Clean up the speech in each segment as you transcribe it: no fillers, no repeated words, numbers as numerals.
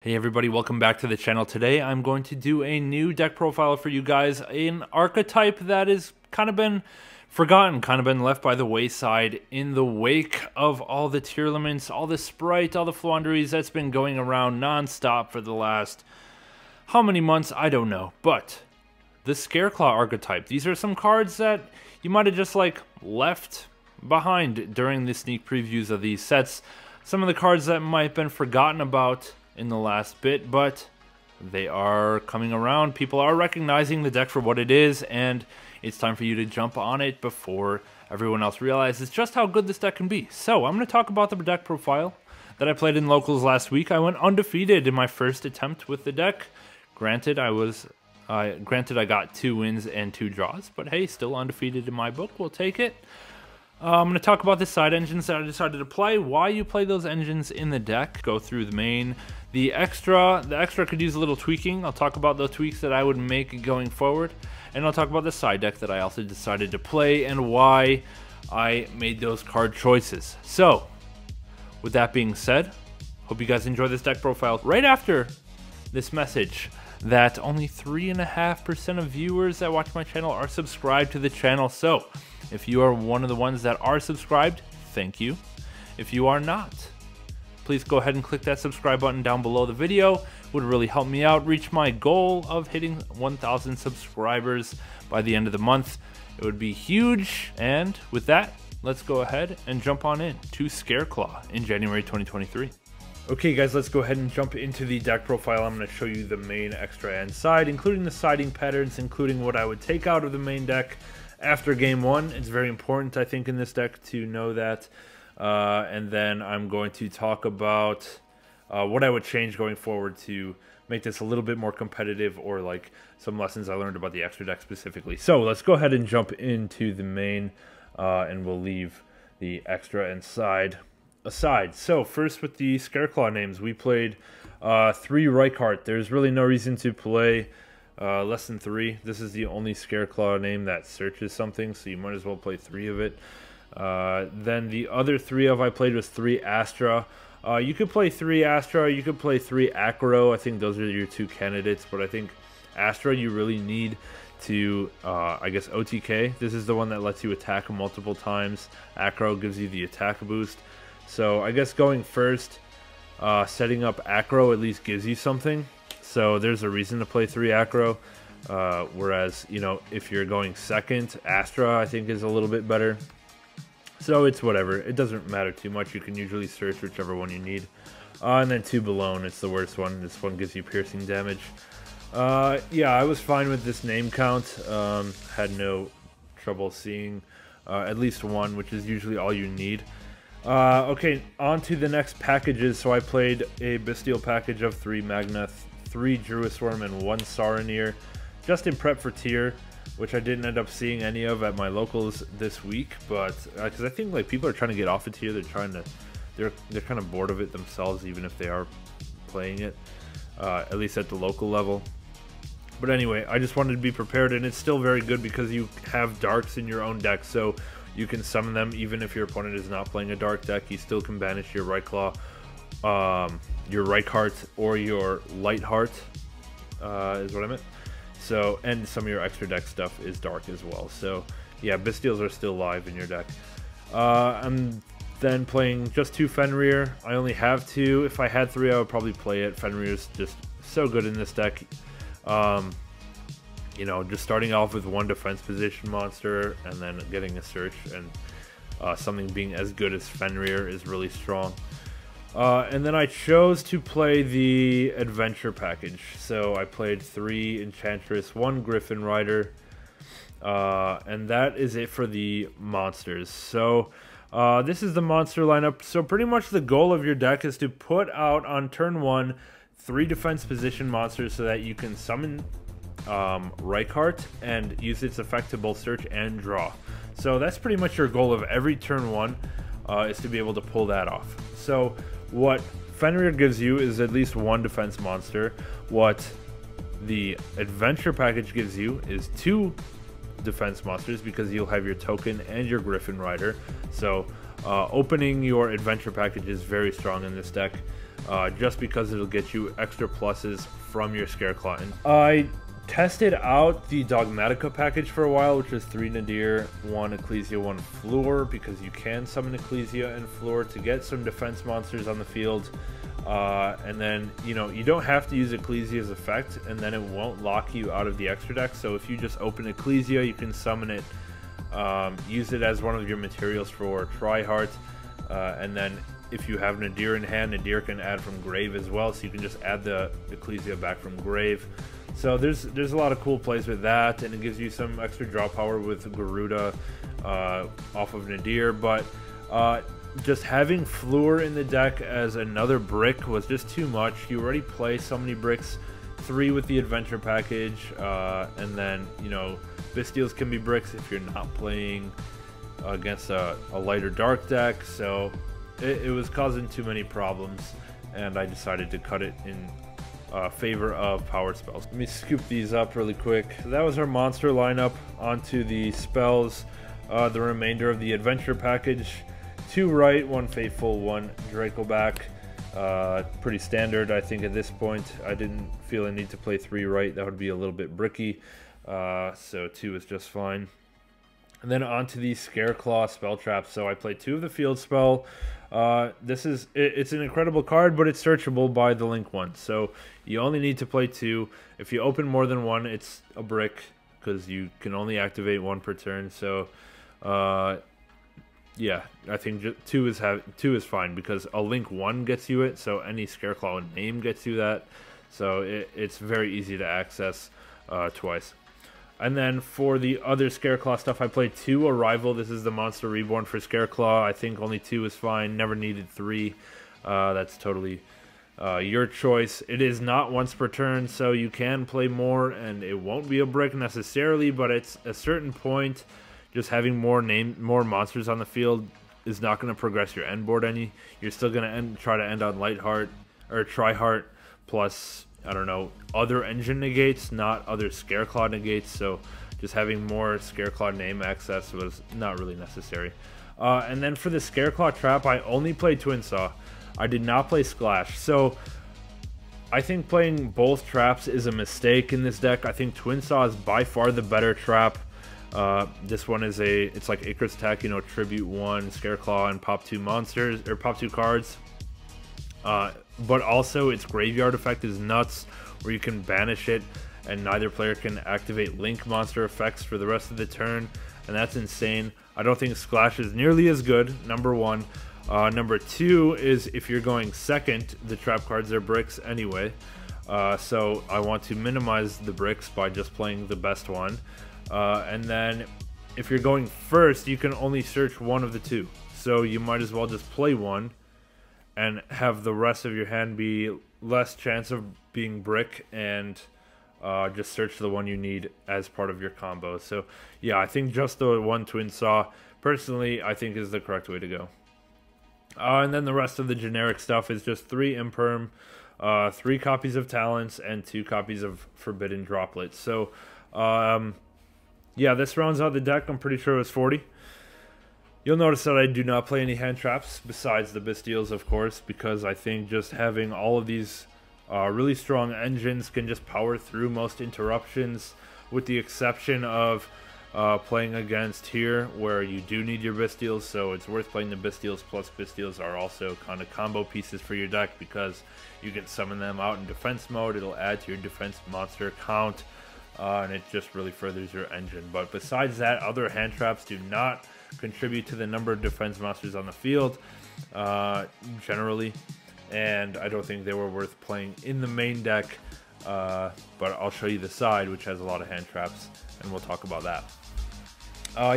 Hey everybody, welcome back to the channel. Today I'm going to do a new deck profile for you guys, an archetype that has kind of been forgotten, kind of been left by the wayside in the wake of all the Tearlaments, all the Spright, all the Floowandereeze that's been going around non-stop for the last how many months, I don't know. But the Scareclaw archetype, these are some cards that you might have just like left behind during the sneak previews of these sets. Some of the cards that might have been forgotten about in the last bit, but they are coming around. People are recognizing the deck for what it is, and it's time for you to jump on it before everyone else realizes just how good this deck can be. So I'm going to talk about the deck profile that I played in locals last week. I went undefeated in my first attempt with the deck. Granted, I got 2 wins and 2 draws, but hey, still undefeated in my book. We'll take it. I'm going to talk about the side engines that I decided to play, why you play those engines in the deck, go through the main. The extra could use a little tweaking. I'll talk about the tweaks that I would make going forward, and I'll talk about the side deck that I also decided to play and why I made those card choices. So, with that being said, hope you guys enjoy this deck profile. Right after this message that only 3.5% of viewers that watch my channel are subscribed to the channel. So, if you are one of the ones that are subscribed, thank you. If you are not, please go ahead and click that subscribe button down below the video. It would really help me out reach my goal of hitting 1,000 subscribers by the end of the month. It would be huge. And with that, let's go ahead and jump on in to Scareclaw in January 2023. Okay guys, let's go ahead and jump into the deck profile. I'm going to show you the main, extra, and side, including the siding patterns, including what I would take out of the main deck after game 1. It's very important, I think, in this deck to know that. And then I'm going to talk about what I would change going forward to make this a little bit more competitive, or like some lessons I learned about the extra deck specifically. So let's go ahead and jump into the main, and we'll leave the extra and side aside. So first, with the Scareclaw names, we played 3 Reichart. There's really no reason to play less than 3. This is the only Scareclaw name that searches something, so you might as well play 3 of it. Then the other 3 I played was 3 Astra. You could play 3 Astra, you could play 3 Acro. I think those are your 2 candidates, but I think Astra you really need to, I guess, OTK. This is the one that lets you attack multiple times. Acro gives you the attack boost. So I guess going first, setting up Acro at least gives you something. So there's a reason to play 3 Acro. Whereas, you know, if you're going second, Astra I think is a little bit better. So it's whatever. It doesn't matter too much. You can usually search whichever one you need. And then 2 Balone, it's the worst one. This one gives you piercing damage. Yeah, I was fine with this name count. Had no trouble seeing at least 1, which is usually all you need. Okay, on to the next packages. So I played a Bystial package of 3 Magna, 3 Druisworm, and 1 Saronir, just in prep for tier, which I didn't end up seeing any of at my locals this week. But because I think like people are trying to get off of tier, they're kind of bored of it themselves, even if they are playing it, at least at the local level. But anyway, I just wanted to be prepared, and it's still very good because you have darks in your own deck, so you can summon them even if your opponent is not playing a dark deck. You still can banish your Reichclaw, your Reichart, or your Lightheart, is what I meant. So, and some of your extra deck stuff is dark as well. So yeah, Bystials are still live in your deck. I'm then playing just 2 Fenrir. I only have 2. If I had 3, I would probably play it. Fenrir's just so good in this deck. You know, just starting off with 1 defense position monster and then getting a search, and something being as good as Fenrir is really strong. And then I chose to play the adventure package. So I played 3 Enchantress, 1 Griffin Rider, and that is it for the monsters. So this is the monster lineup. So pretty much the goal of your deck is to put out on turn 1 3 defense position monsters so that you can summon Reichart and use its effect to both search and draw. So that's pretty much your goal of every turn 1, is to be able to pull that off. So what Fenrir gives you is at least 1 defense monster. What the adventure package gives you is 2 defense monsters, because you'll have your token and your Griffin Rider. So opening your adventure package is very strong in this deck. just because it'll get you extra pluses from your Scareclaw. And I tested out the Dogmatica package for a while, which is 3 Nadir, 1 Ecclesia, 1 Floor, because you can summon Ecclesia and Floor to get some defense monsters on the field. And then, you know, you don't have to use Ecclesia's effect, and then it won't lock you out of the extra deck. So if you just open Ecclesia, you can summon it, use it as one of your materials for Tryhard, and then if you have Nadir in hand, Nadir can add from Grave as well, so you can just add the Ecclesia back from Grave. So there's a lot of cool plays with that, and it gives you some extra draw power with Garuda off of Nadir, but just having Floor in the deck as another brick was just too much. You already play so many bricks, 3 with the adventure package, and then, you know, Bystials can be bricks if you're not playing against a lighter dark deck, so it was causing too many problems, and I decided to cut it in favor of power spells. Let me scoop these up really quick. So that was our monster lineup. Onto the spells, the remainder of the adventure package. 2 Right, 1 Faithful, 1 Dracoback. Pretty standard, I think, at this point. I didn't feel a need to play 3 Right. That would be a little bit bricky. So 2 is just fine. And then onto the Scareclaw spell traps. So I played 2 of the field spell. It's an incredible card, but it's searchable by the link 1. So you only need to play 2. If you open more than 1, it's a brick, because you can only activate 1 per turn. So yeah, I think 2 is fine, because a link 1 gets you it, so any Scareclaw name gets you that. So it's very easy to access twice. And then for the other Scareclaw stuff, I played 2 Arrival. This is the Monster Reborn for Scareclaw. I think only 2 is fine. Never needed 3. That's totally your choice. It is not once per turn, so you can play more, and it won't be a brick necessarily, but it's a certain point. Just having more monsters on the field is not going to progress your end board any. You're still going to try to end on Lightheart or Tryhard plus, I don't know, other engine negates, not other Scareclaw negates. So just having more Scareclaw name access was not really necessary. And then for the Scareclaw trap, I only played Twin Saw. I did not play Splash. So I think playing both traps is a mistake in this deck. I think Twin Saw is by far the better trap. This one is it's like Icarus Attack, you know, tribute 1 Scareclaw and pop 2 monsters, or pop 2 cards. But also its graveyard effect is nuts, where you can banish it and neither player can activate link monster effects for the rest of the turn, and that's insane. I don't think Splash is nearly as good, number 1. Number 2 is, if you're going second, the trap cards are bricks anyway. So I want to minimize the bricks by just playing the best one. And then if you're going first, you can only search 1 of the 2. So you might as well just play 1 and have the rest of your hand be less chance of being brick, and just search the one you need as part of your combo. So yeah, I think just the 1 Twin Saw, personally, I think is the correct way to go. And then the rest of the generic stuff is just 3 Imperm, 3 copies of Talents, and 2 copies of Forbidden Droplets. So yeah, this rounds out the deck. I'm pretty sure it was 40. You'll notice that I do not play any hand traps, besides the Bystials, of course, because I think just having all of these really strong engines can just power through most interruptions, with the exception of playing against here, where you do need your Bystials, so it's worth playing the Bystials. Plus Bystials are also kind of combo pieces for your deck, because you can summon them out in defense mode. It'll add to your defense monster count, and it just really furthers your engine. But besides that, other hand traps do not contribute to the number of defense monsters on the field, generally, and I don't think they were worth playing in the main deck, but I'll show you the side, which has a lot of hand traps, and we'll talk about that.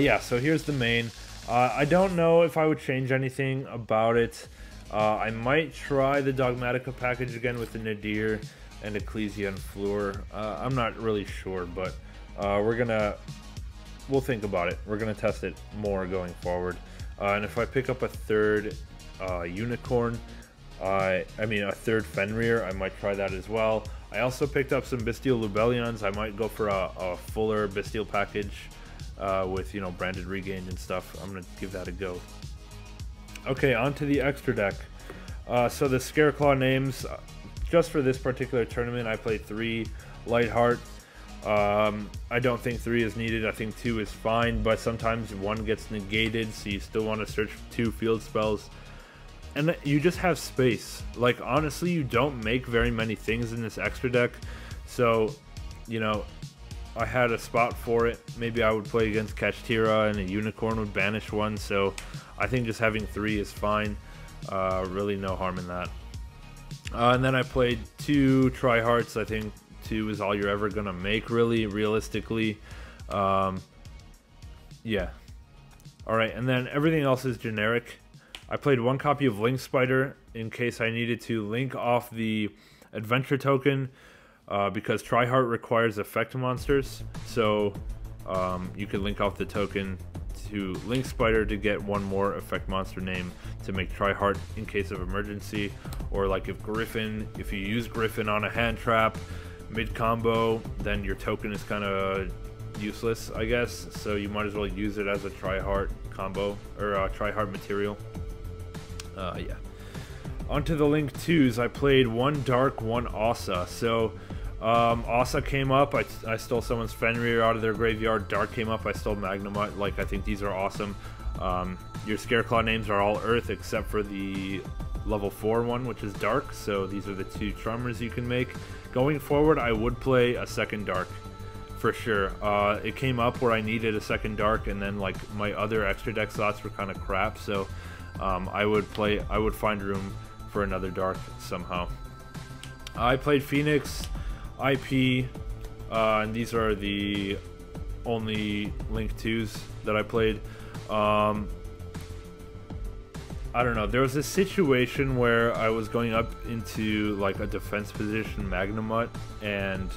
Yeah, so here's the main. I don't know if I would change anything about it. I might try the Dogmatica package again with the Nadir and Ecclesia and Floor. I'm not really sure, but we'll think about it. We're gonna test it more going forward. And if I pick up a third Unicorn, I mean a third Fenrir, I might try that as well. I also picked up some Bystial Lubellions. I might go for a fuller Bystial package with, you know, branded regained and stuff. I'm gonna give that a go. Okay, on to the extra deck. So the Scareclaw names, just for this particular tournament, I played 3 Lightheart. I don't think 3 is needed. I think 2 is fine, but sometimes 1 gets negated, so you still want to search for 2 field spells. And you just have space. Like, honestly, you don't make very many things in this extra deck, so, you know, I had a spot for it. Maybe I would play against Kashtira and a Unicorn would banish 1, so I think just having 3 is fine. Really no harm in that. And then I played 2 Tryhards. I think 2 is all you're ever gonna make, really, realistically. Yeah. Alright, and then everything else is generic. I played 1 copy of Link Spider in case I needed to link off the adventure token, because Tryhard requires effect monsters, so you could link off the token to Link Spider to get 1 more effect monster name to make Tryhard in case of emergency, or like if you use Griffin on a hand trap mid combo, then your token is kind of useless, I guess, so you might as well use it as a Tryhard combo, or a Tryhard material. Yeah. Onto the Link 2s, I played 1 Dark, 1 Asa. So Asa came up, I stole someone's Fenrir out of their graveyard. Dark came up, I stole Magnemite. Like, I think these are awesome. Your Scareclaw names are all Earth except for the level 4 one, which is Dark. So these are the 2 Charmers you can make. Going forward, I would play a second Dark for sure. It came up where I needed a second Dark, and then like my other extra deck slots were kind of crap, so I would find room for another Dark somehow. I played Phoenix, IP, and these are the only Link 2s that I played. I don't know, there was a situation where I was going up into like a defense position Magnemite, and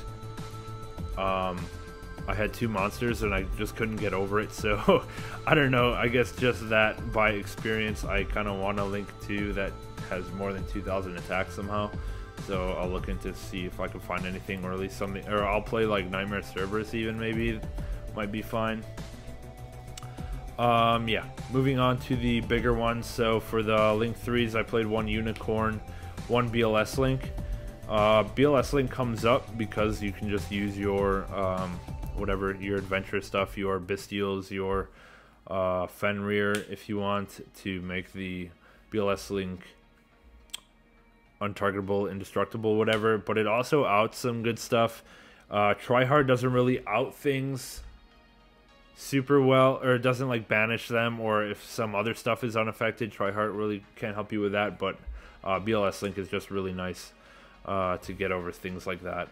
I had 2 monsters and I just couldn't get over it, so I don't know, I guess just that by experience I kind of want a Link 2 that has more than 2,000 attacks somehow, so I'll look into see if I can find anything, or at least something, or I'll play like Nightmare Cerberus even, maybe, might be fine. Yeah, moving on to the bigger ones. So for the Link 3s, I played 1 Unicorn, 1 BLS Link. BLS Link comes up because you can just use your whatever, your adventure stuff, your Bystials, your Fenrir, if you want, to make the BLS Link untargetable, indestructible, whatever. But it also outs some good stuff. Tryhard doesn't really out things super well, or it doesn't like banish them, or if some other stuff is unaffected, Tryhard really can't help you with that, but BLS Link is just really nice to get over things like that.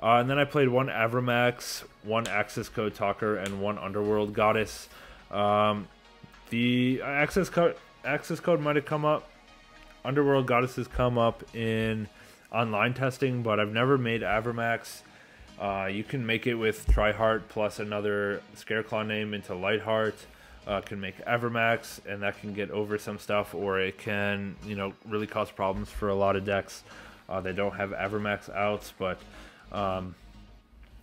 And then I played 1 Avramax, 1 Access Code Talker, and 1 Underworld Goddess. The Access Code might have come up. Underworld Goddess has come up in online testing, but I've never made Avramax. You can make it with Tryhard plus another Scareclaw name into Lightheart. Can make Avramax, and that can get over some stuff, or it can, you know, really cause problems for a lot of decks. They don't have Avramax outs, but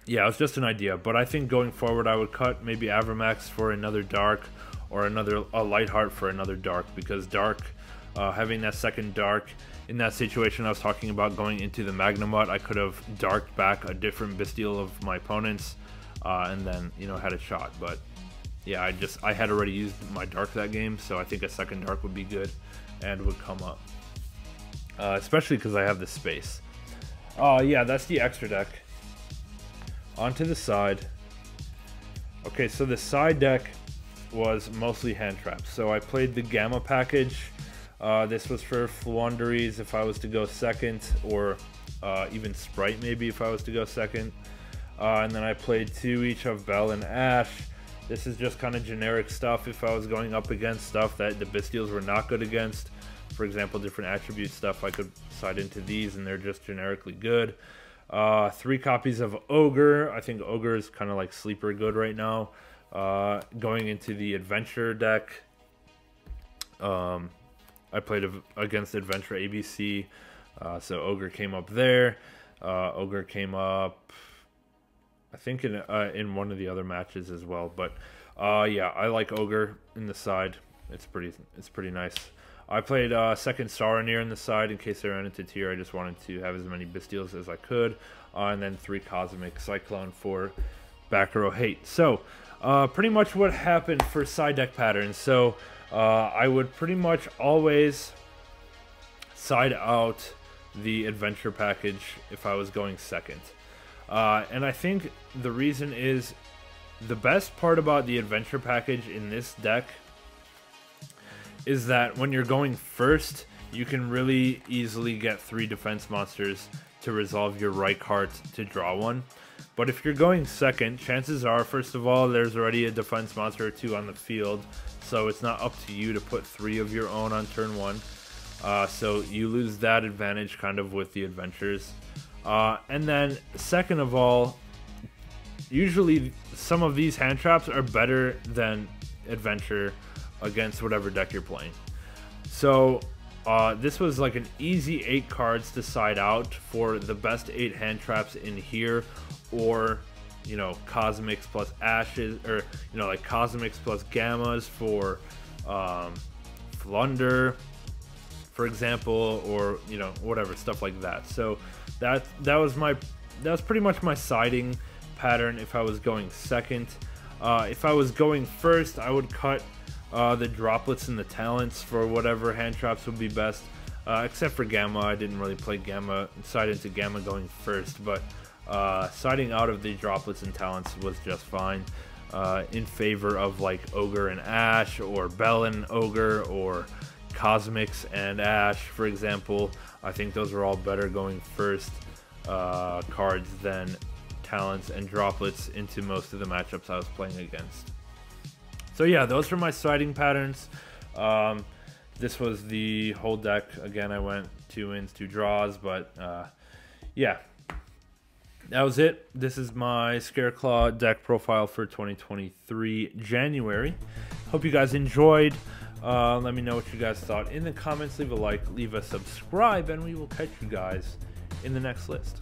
yeah, it's just an idea. But I think going forward, I would cut maybe Avramax for another Dark, or a Lightheart for another Dark, because Dark, having that second Dark, in that situation I was talking about going into the Magnemite, I could have darked back a different Bystial of my opponents, and then, you know, had a shot. But yeah, I had already used my Dark that game, so I think a second Dark would be good and would come up, especially because I have the space. Yeah, that's the extra deck. Onto the side. Okay, so the side deck was mostly hand traps. So I played the Gamma package. This was for Floowandereeze if I was to go second, or even Spright maybe if I was to go second. And then I played 2 each of Bell and Ash. This is just kind of generic stuff if I was going up against stuff that the Bystials were not good against. For example, different attribute stuff, I could side into these and they're just generically good. 3 copies of Ogre. I think Ogre is kind of like sleeper good right now. Going into the Adventure deck. I played against Adventure ABC, so Ogre came up there. Ogre came up, I think, in one of the other matches as well. But yeah, I like Ogre in the side. It's pretty nice. I played second Saronir in the side in case I ran into tier. I just wanted to have as many Bystials as I could. And then 3 Cosmic Cyclone for back row hate. So, pretty much what happened for side deck patterns. So, I would pretty much always side out the adventure package if I was going second. And I think the reason is the best part about the adventure package in this deck is that when you're going first, you can really easily get 3 defense monsters to resolve your right card to draw one. But if you're going second, chances are, first of all, there's already a defense monster or 2 on the field, so it's not up to you to put 3 of your own on turn 1. So you lose that advantage kind of with the adventures. And then second of all, usually some of these hand traps are better than adventure against whatever deck you're playing. So this was like an easy 8 cards to side out for the best 8 hand traps in here, or you know, Cosmics plus Ashes, or you know, like Cosmics plus Gammas for Flunder, for example, or you know, whatever, stuff like that. So that was pretty much my siding pattern if I was going second. If I was going first, I would cut the droplets and the talents for whatever hand traps would be best, except for Gamma. I didn't really play Gamma, side into Gamma going first, but siding out of the droplets and talents was just fine, in favor of like Ogre and Ash, or Bell and Ogre, or Cosmics and Ash, for example. I think those are all better going first cards than talents and droplets into most of the matchups I was playing against. So yeah, those are my siding patterns. This was the whole deck. Again, I went 2 wins, 2 draws, but yeah, that was it. This is my Scareclaw deck profile for 2023 January. Hope you guys enjoyed. Let me know what you guys thought in the comments. Leave a like, leave a subscribe, and we will catch you guys in the next list.